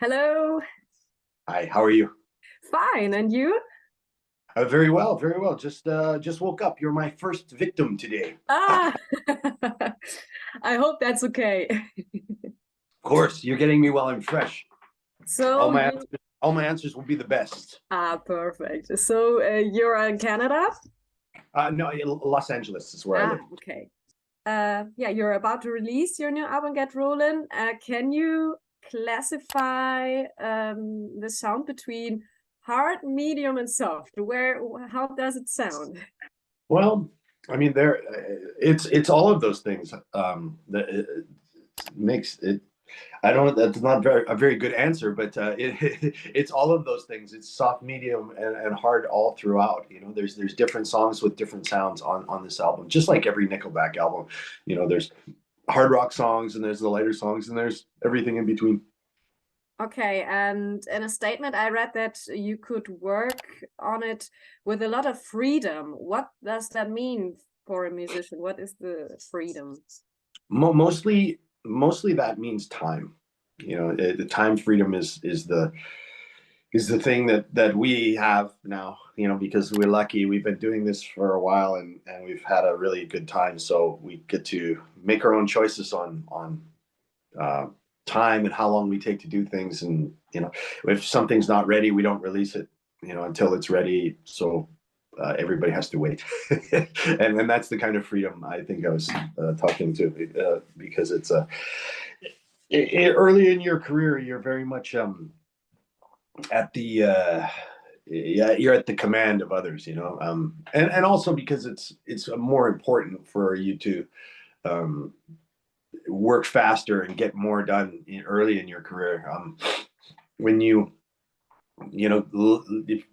Hello. Hi, how are you? Fine, and you? Very well, very well. Just woke up. You're my first victim today. Ah, I hope that's okay. Of course, you're getting me while I'm fresh. All So my you, answers, all my answers will be the best. perfect. So you're in Canada? No, Los Angeles is where I Ah, live. okay. Yeah, you're about to release your new album, Get Rollin. Can you classify the sound between hard, medium, and soft? How does it sound? Well, I mean, it's all of those things. That it makes it. I don't. That's not a very good answer, but it's all of those things. It's soft, medium, and hard all throughout. There's different songs with different sounds on this album, just like every Nickelback album. There's hard rock songs and there's the lighter songs and there's everything in between. Okay, and in a statement, I read that you could work on it with a lot of freedom. What does that mean for a musician? What is the freedom? Mostly that means time. The time freedom is the thing that we have now. Because we're lucky. We've been doing this for a while and we've had a really good time. So we get to make our own choices on uh, time and how long we take to do things. And if something's not ready, we don't release it. Until it's ready. So everybody has to wait, and that's the kind of freedom I think I was talking to, because it's early in your career, you're very much at the yeah, you're at the command of others, and also because it's more important for you to um, work faster and get more done early in your career. When you know if,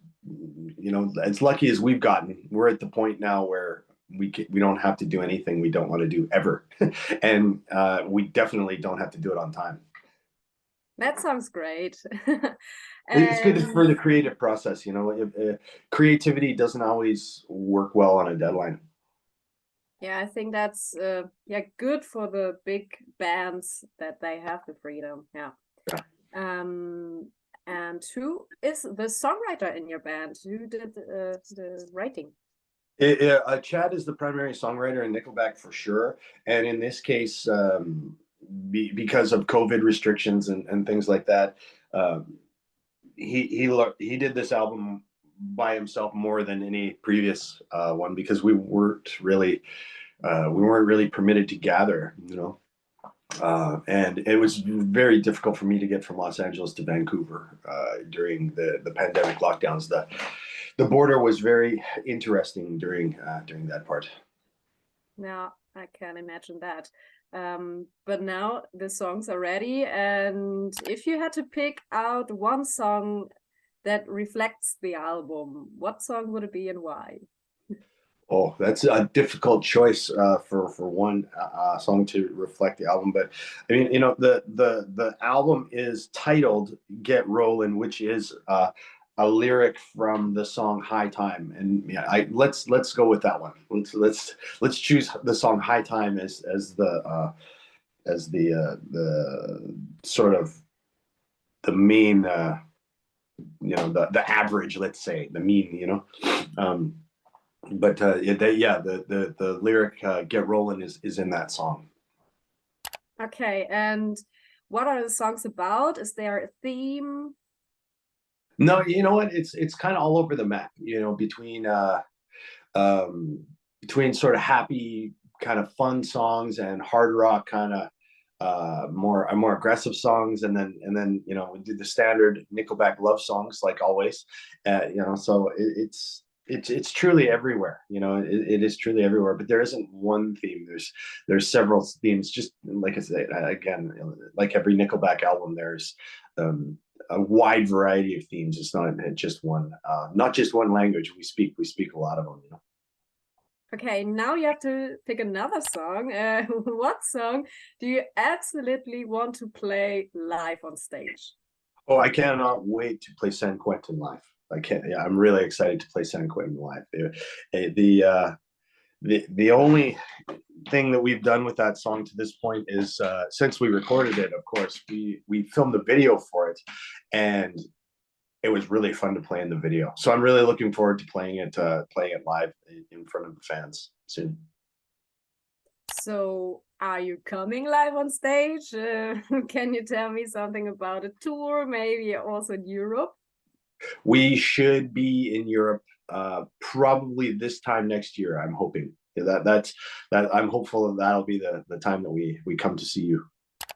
as lucky as we've gotten, we're at the point now where we don't have to do anything we don't want to do ever, and we definitely don't have to do it on time. That sounds great. It's good And for the creative process. Creativity doesn't always work well on a deadline. yeah, I think that's yeah, good for the big bands that they have the freedom. Yeah. Um, and who is the songwriter in your band? Who did the writing? Chad is the primary songwriter in Nickelback for sure, and in this case, because of COVID restrictions and things like that, um, he did this album by himself more than any previous one, because we weren't really permitted to gather, and it was very difficult for me to get from Los Angeles to Vancouver during the pandemic lockdowns. The border was very interesting during that part. Now I can imagine that. But now the songs are ready, and if you had to pick out one song that reflects the album, what song would it be and why? Oh, that's a difficult choice for one song to reflect the album. But I mean, the album is titled "Get Rollin'," which is a lyric from the song "High Time," and yeah, let's go with that one. Let's choose the song "High Time" as the sort of the main, the average, let's say, the mean, um, but yeah, the lyric "Get Rollin'" is in that song. Okay, and what are the songs about? Is there a theme? No, you know what? It's kind of all over the map. Um, between sort of happy, kind of fun songs and hard rock, kind of more aggressive songs, and then we do the standard Nickelback love songs like always. So it's truly everywhere. It is truly everywhere. But there isn't one theme. There's several themes. Just like I say again, like every Nickelback album, there's um, a wide variety of themes. It's not just one language. We speak a lot of them. Okay, now you have to pick another song. What song do you absolutely want to play live on stage? Oh, I cannot wait to play San Quentin live. I can't. Yeah, I'm really excited to play San Quentin live. The only thing that we've done with that song to this point is since we recorded it, of course, we filmed the video for it, and it was really fun to play in the video. So I'm really looking forward to playing it live in front of the fans soon. So are you coming live on stage? Can you tell me something about a tour, maybe also in Europe? We should be in Europe probably this time next year. I'm hoping. That's I'm hopeful that'll be the time that we come to see you.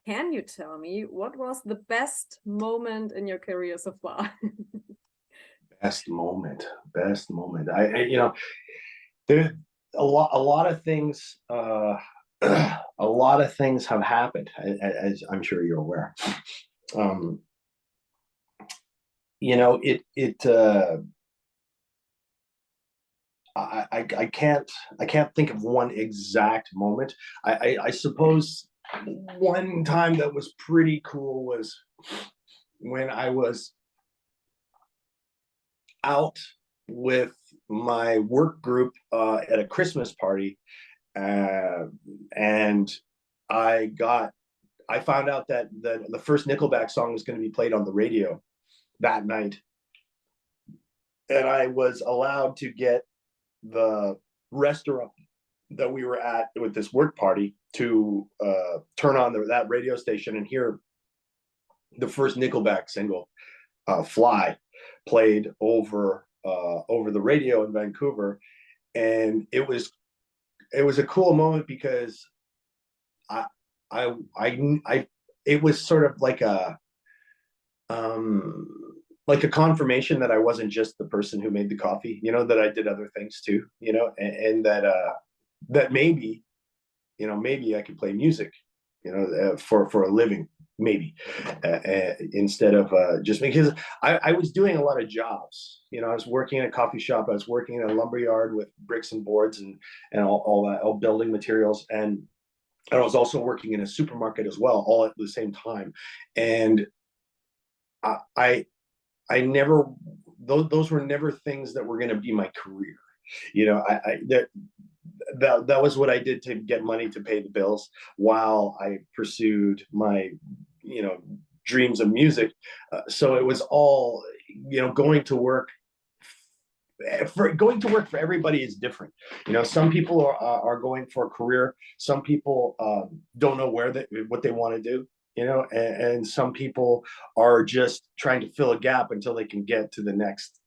Can you tell me what was the best moment in your career so far? Best moment. I you know, there a lot of things a lot of things have happened, as I'm sure you're aware. You know, I can't think of one exact moment. I suppose one time that was pretty cool was when I was out with my work group at a Christmas party, and I found out that the first Nickelback song was going to be played on the radio that night, and I was allowed to get the restaurant that we were at with this work party to turn on that radio station and hear the first Nickelback single, "Fly," played over the radio in Vancouver, and it was a cool moment because I it was sort of like a confirmation that I wasn't just the person who made the coffee, you know, that I did other things too, you know, and that maybe, you know, maybe I could play music, you know, for a living, maybe, instead of just because I was doing a lot of jobs. You know, I was working in a coffee shop, I was working in a lumber yard with bricks and boards and all that, all building materials, and I was also working in a supermarket as well, all at the same time. And I never, those were never things that were going to be my career. You know, that was what I did to get money to pay the bills while I pursued my, you know, dreams of music. So it was all, you know, going to work for everybody is different. You know, some people are going for a career. Some people don't know what they want to do, you know, and some people are just trying to fill a gap until they can get to the next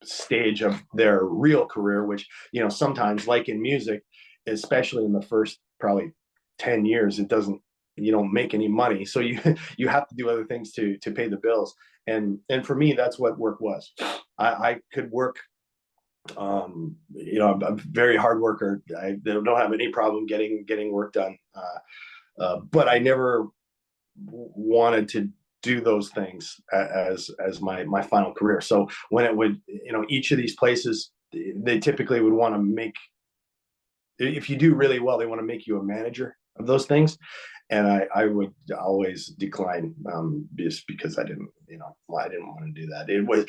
stage of their real career, which, you know, sometimes, like in music, especially in the first probably 10 years, you don't make any money, so you have to do other things to pay the bills. And for me, that's what work was. I could work, you know, I'm a very hard worker. I don't have any problem getting work done, but I never wanted to do those things as my final career. So when it would, you know, each of these places, they typically would want to make, if you do really well, they want to make you a manager of those things, and I would always decline, just because I didn't, you know, I didn't want to do that. It was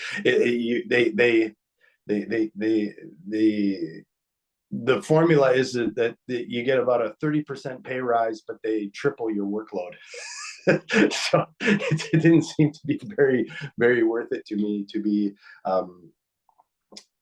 the formula is that you get about a 30% pay rise, but they triple your workload. So it didn't seem to be very, very worth it to me to be.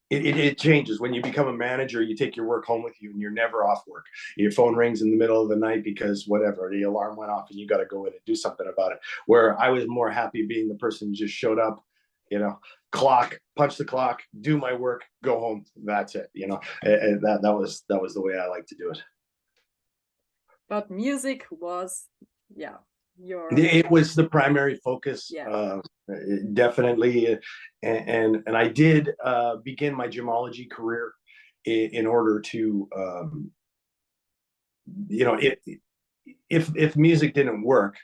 It changes when you become a manager. You take your work home with you, and you're never off work. Your phone rings in the middle of the night because whatever, the alarm went off, and you got to go in and do something about it. Where I was more happy being the person who just showed up, you know, punch the clock, do my work, go home. That's it. You know, and that was the way I like to do it. But music was, yeah, it was the primary focus. Yeah. Definitely. And I did begin my gemology career in order to, you know, if music didn't work,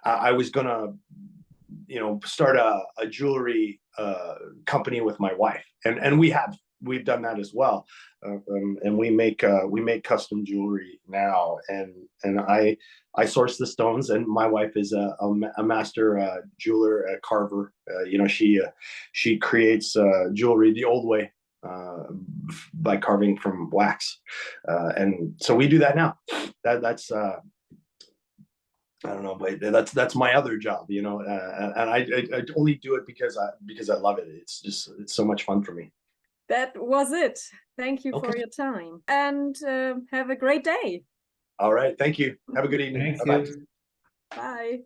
I was gonna, you know, start a jewelry company with my wife, and we've done that as well, and we make custom jewelry now, and I source the stones, and my wife is a master jeweler, a carver. You know, she creates jewelry the old way, by carving from wax, and so we do that now. That's I don't know, but that's my other job, you know, and I only do it because I love it. It's so much fun for me. That was it. Thank you for your time, and have a great day. All right, thank you. Have a good evening. Thank Bye-bye. you. Bye.